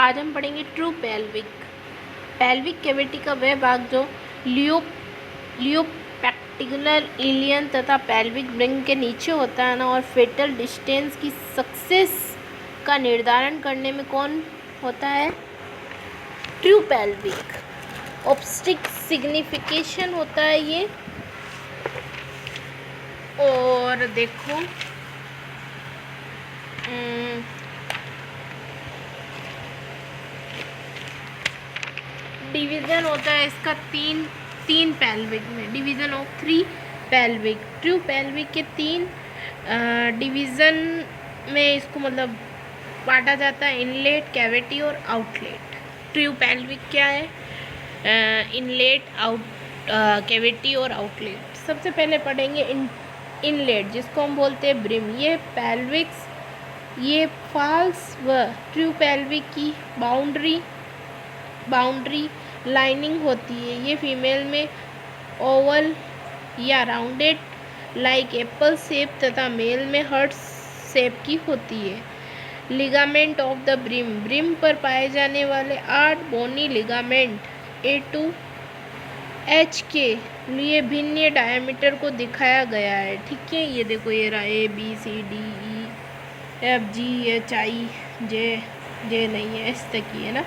आज हम पढ़ेंगे ट्रू पेल्विक। पेल्विक कैविटी का वह भाग जो लियोपेक्टिकुलर इलियन तथा पेल्विक रिंग के नीचे होता है ना, और फेटल डिस्टेंस की सक्सेस का निर्धारण करने में कौन होता है? True pelvic. ऑब्स्टिक सिग्निफिकेशन होता है ये। और देखो डिवीज़न होता है इसका तीन पेल्विक में, division of 3 pelvic. True pelvic के 3 डिवीज़न में इसको मतलब बांटा जाता है, इनलेट, कैविटी और आउटलेट। ट्रू पेल्विक क्या है? इनलेट, कैविटी और आउटलेट। सबसे पहले पढ़ेंगे इनलेट, जिसको हम बोलते हैं ब्रिम। ये पेल्विक्स, ये फॉल्स व ट्रू पेल्विक की बाउंड्री लाइनिंग होती है। ये फीमेल में ओवल या राउंडेड लाइक एप्पल शेप तथा मेल में हार्ट शेप की होती है। Ligament of the brim, brim पर पाए जाने वाले 8 बोनी लिगामेंट ए टू एच के लिए भिन्न डायमीटर को दिखाया गया है। ठीक है, ये देखो, ये रहा ABCDEFGHI जे नहीं है, इस तक ही है ना।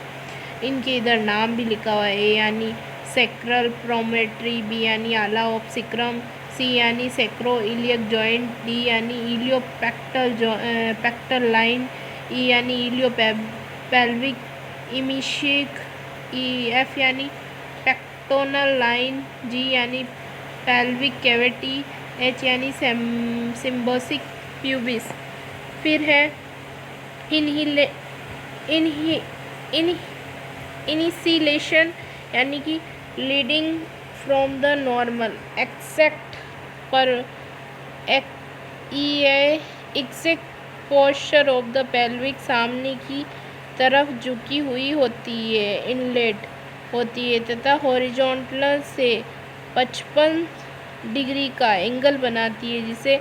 इनके इधर नाम भी लिखा हुआ है। ए यानी सेक्रल प्रोमेट्री, बी यानी आला ऑफ सिक्रम, सी यानी सेक्रो इलियक जॉइंट, डी यानी इलियो पेक्टल लाइन, ई यानी इलियो पेल्विक इमिशेक, एफ यानी पेक्टोनल लाइन, जी यानी पेल्विक कैविटी, एच यानी सिम्बोसिक प्यूबिस। फिर है इनिशिलेशन यानी कि leading from the normal except पर exact posture of the pelvic सामने की तरफ झुकी हुई होती है, इनलेट होती है तथा हॉरिजॉन्टल से 55 डिग्री का एंगल बनाती है, जिसे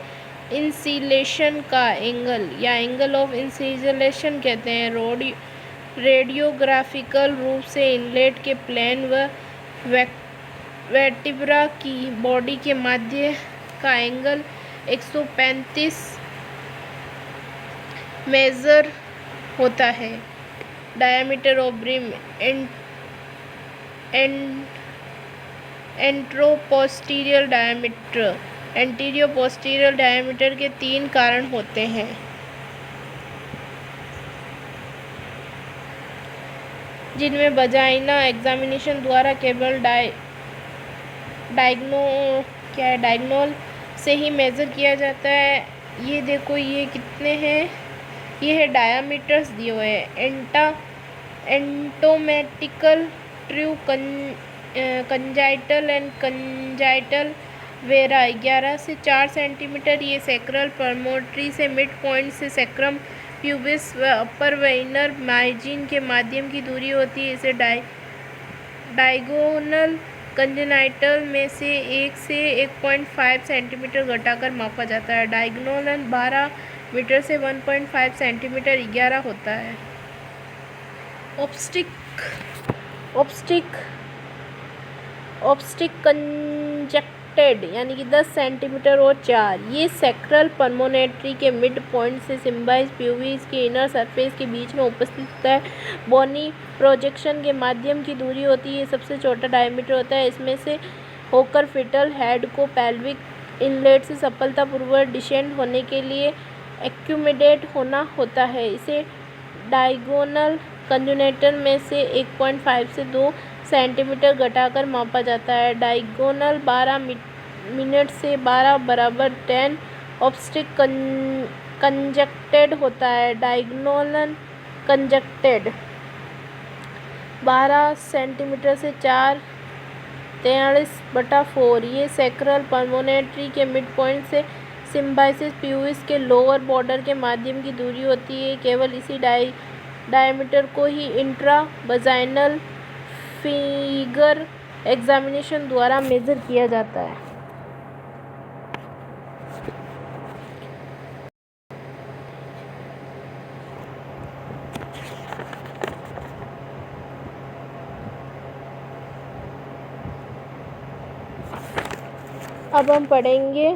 इंसिलेशन का एंगल या एंगल ऑफ इंसिलेशन कहते हैं। रेडियोग्राफिकल रूप से इनलेट के प्लेन व वर्टिब्रा की बॉडी के मध्य का एंगल 135 मेजर होता है। Diameter of brim, anteroposterior diameter, anterior posterior diameter के 3 कारण होते हैं। जिनमें वजाइना एग्जामिनेशन द्वारा केवल डायग्नोल से ही मेज़र किया जाता है। ये देखो, ये कितने हैं? ये है डायामीटर्स दिए हुए हैं। एंटोमेटिकल, ट्रू कंजाइटल एंड कंजाइटल वेरा 11 से 4 सेंटीमीटर। ये सेक्रल परमोटरी से मिड पॉइंट से सेक्रम प्यूबिस व अपर व इनर मार्जिन के माध्यम की दूरी होती है। इसे डायगोनल कंजेनाइटल में से 1 से 1.5 सेंटीमीटर घटाकर मापा जाता है। डायगोनल 12 मीटर से 1.5 सेंटीमीटर 11 होता है। ऑब्स्टिक कंजक्टेड यानी कि 10 सेंटीमीटर और 4। ये सेक्रल परमोनेटरी के मिड पॉइंट से सिम्बाइस प्यूबिस के इनर सरफेस के बीच में उपस्थित होता है। बोनी प्रोजेक्शन के माध्यम की दूरी होती है। सबसे छोटा डायमीटर होता है। इसमें से होकर फिटल हेड को पेल्विक इनलेट से सफलतापूर्वक डिसेंड होने के लिए एक्यूमिडेट होना होता है। इसे डायगोनल कंजेनाइटल में से 1.5 से 2 सेंटीमीटर घटाकर मापा जाता है। डायगोनल 12 मिनट से 12 बराबर 10 ऑब्स्टिक कंजक्टेड होता है। डायगोनल कंजक्टेड 12 सेंटीमीटर से 4 43/4। ये सेक्रल परमोनेटरी के मिड पॉइंट से सिम्बाइसिस प्यूबिस के लोअर बॉर्डर के माध्यम की दूरी होती है। केवल इसी डायमीटर को ही इंट्रा वजाइनल फिगर एग्जामिनेशन द्वारा मेजर किया जाता है। अब हम पढ़ेंगे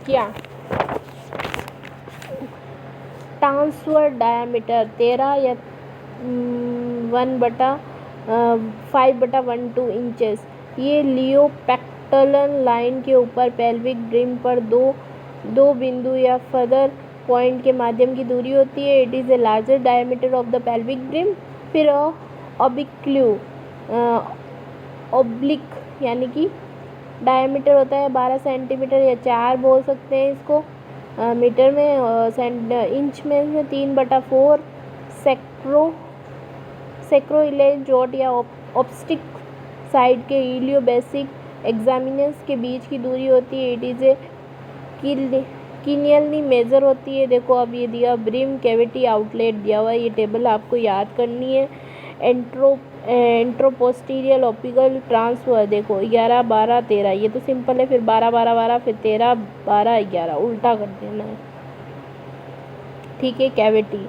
क्या, ट्रांसवर्स डायमीटर 13 या 5/12 इंचेस। ये लियोपेक्टल लाइन के ऊपर पेल्विक ब्रिम पर दो बिंदु या फर्दर पॉइंट के माध्यम की दूरी होती है। It is the largest diameter of the pelvic brim. फिर ऑब्लिक यानी कि डायमीटर होता है 12 सेंटीमीटर या 4 बोल सकते हैं इसको मीटर में। इंच में 3/4। सेक्रोइलेज जॉट या ऑब्स्टिक साइड के इलियोबेसिक एग्जामिनस के बीच की दूरी होती है। इट इज़ ए कीनियलनी मेजर होती है। देखो अब ये दिया ब्रिम कैविटी आउटलेट दिया हुआ है, ये टेबल आपको याद करनी है। एंट्रोपोस्टीरियल ऑप्टिकल ट्रांसफर देखो 11 12 13, ये तो सिंपल है। फिर 12 12 12, फिर 13 12 11, उल्टा कर देना है, ठीक है। कैविटी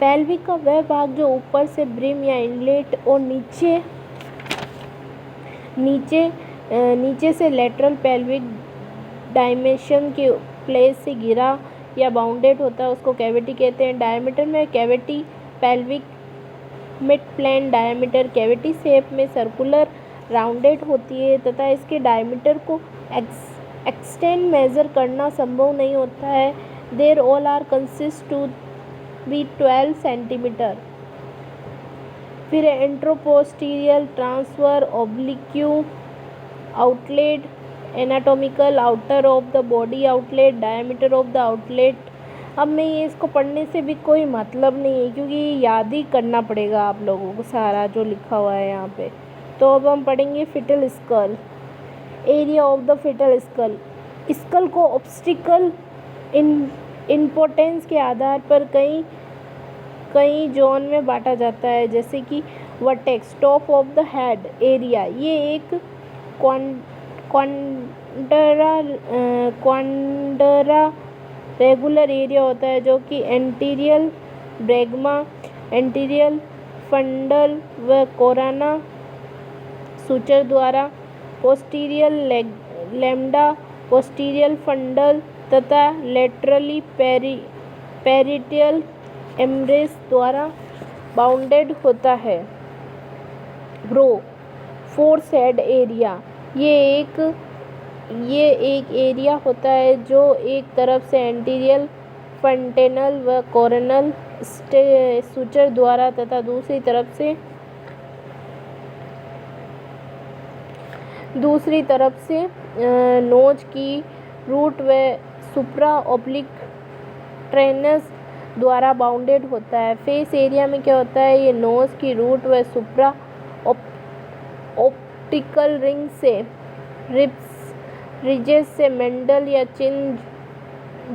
पेल्विक का वह भाग जो ऊपर से ब्रिम या इनलेट और नीचे से लेटरल पेल्विक डायमेंशन के प्लेस से घिरा या बाउंडेड होता है, उसको कैविटी कहते हैं। डायमीटर में cavity pelvic mid plane diameter cavity shape में सर्कुलर राउंडेड होती है तथा इसके डायमीटर को एक्सटेंड मेजर करना संभव नहीं होता है। There all are consist to be 12 centimetre. फिर anteroposterior transfer oblique outlet anatomical outer of the body outlet diameter of the outlet. अब मैं ये इसको पढ़ने से भी कोई मतलब नहीं है क्योंकि याद ही करना पड़ेगा आप लोगों को सारा जो लिखा हुआ है यहाँ पे। तो अब हम पढ़ेंगे foetal skull. Area of the foetal skull. Skull को ऑब्स्टिकल इम्पोर्टेंस के आधार पर कई जोन में बांटा जाता है, जैसे कि vertex top of the head area, ये एक क्वाड्रा रेगुलर एरिया होता है जो कि एंटीरियल ब्रैगमा, एंटीरियल फंडल व कोराना सूचर द्वारा, पोस्टीरियर लैम्डा पोस्टीरियर फंडल तथा लेटरली पेरिटियल एम्ब्रेस द्वारा बाउंडेड होता है। ब्रो फोरसेड एरिया, ये एक एरिया होता है जो एक तरफ से एंटीरियल फंटेनल व कोरोनल सूचर द्वारा तथा दूसरी तरफ से नोज की रूट व सुप्रा ऑब्लिक ट्रेनस द्वारा बाउंडेड होता है। फेस एरिया में क्या होता है, ये नोज की रूट व सुप्रा ऑप्टिकल रिंग से रिजेस से मेंडल या चिन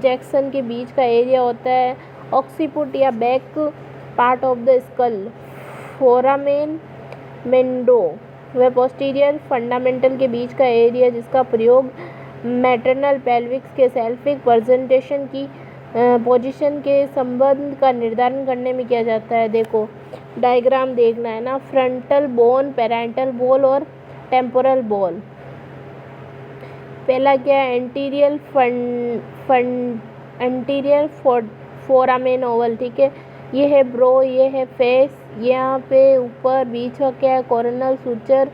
जैक्सन के बीच का एरिया होता है। ऑक्सीपुट या back part of the skull foramen मेंडो व पोस्टीरियर फंडामेंटल के बीच का एरिया जिसका प्रयोग मैटरनल पेल्विक्स के सेल्फिक प्रेजेंटेशन की पोजीशन के संबंध का निर्धारण करने में किया जाता है। देखो डायग्राम देखना है ना, फ्रंटल बोन, पैरेंटल बोल और टेम्पोरल बोल। पहला क्या है, एंटीरियर फोरामेन ओवल, ठीक है। ये है ब्रो, ये है फेस, यहाँ पे ऊपर बीच का क्या है कोरोनल सूचर,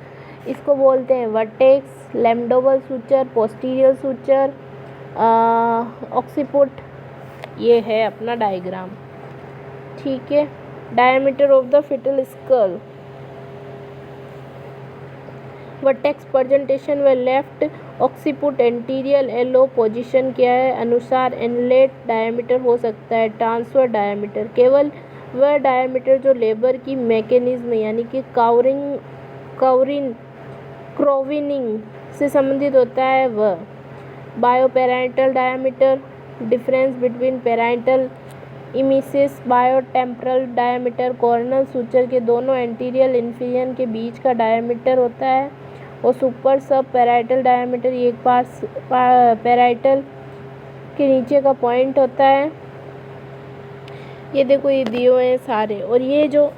इसको बोलते हैं vertex, लैम्डोबल suture, posterior suture, occiput. ये है अपना डायग्राम, ठीक है। Diameter of the foetal school, vertex presentation व left occiput anterior yellow position क्या है अनुसार इनलेट डायमीटर हो सकता है। ट्रांसफर डायमीटर केवल वह डायमीटर जो लेबर की मैकेनिज्म यानी कि क्रोविनिंग से संबंधित होता है वह। Biparietal diameter, difference between parietal eminences, bitemporal diameter coronal suture के दोनों एंटीरियर इंफिरियर के बीच का डायमीटर होता है। और सुपर सब पैराइटल डायमीटर, ये एक पैराइटल के नीचे का पॉइंट होता है। ये देखो ये दिए हुए हैं सारे। और ये जो